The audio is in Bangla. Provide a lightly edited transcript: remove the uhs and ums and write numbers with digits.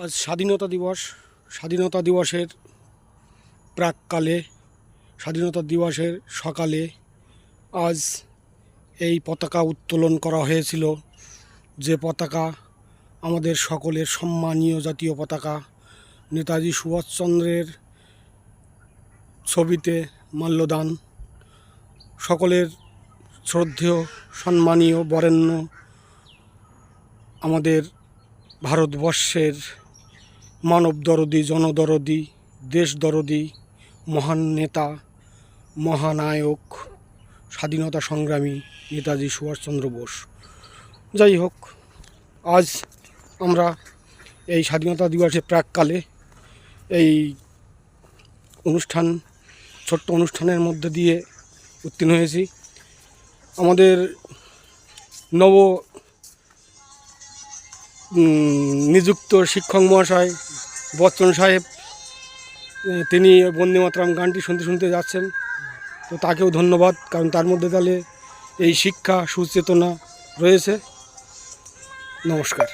আজ স্বাধীনতা দিবস। স্বাধীনতা দিবসের প্রাককালে, স্বাধীনতা দিবসের সকালে আজ এই পতাকা উত্তোলন করা হয়েছিল, যে পতাকা আমাদের সকলের সম্মানীয় জাতীয় পতাকা। নেতাজি সুভাষচন্দ্রের ছবিতে মাল্যদান, সকলের শ্রদ্ধেয় সম্মানীয় বরেণ্য আমাদের ভারতবর্ষের মানবদরদী, জনদরদী, দেশদরদী মহান নেতা, মহানায়ক, স্বাধীনতা সংগ্রামী নেতাজি সুভাষচন্দ্র বোস। যাই হোক, আজ আমরা এই স্বাধীনতা দিবসের প্রাককালে এই অনুষ্ঠান, ছোট্ট অনুষ্ঠানের মধ্যে দিয়ে উত্তীর্ণ হয়েছি। আমাদের নব নিযুক্ত শিক্ষক মহাশয় বচ্চন সাহেব, তিনি বন্দে মাতরম গানটি শুনতে শুনতে যাচ্ছেন, তো তাকেও ধন্যবাদ, কারণ তার মধ্যে তাহলে এই শিক্ষা সুচেতনা রয়েছে। নমস্কার।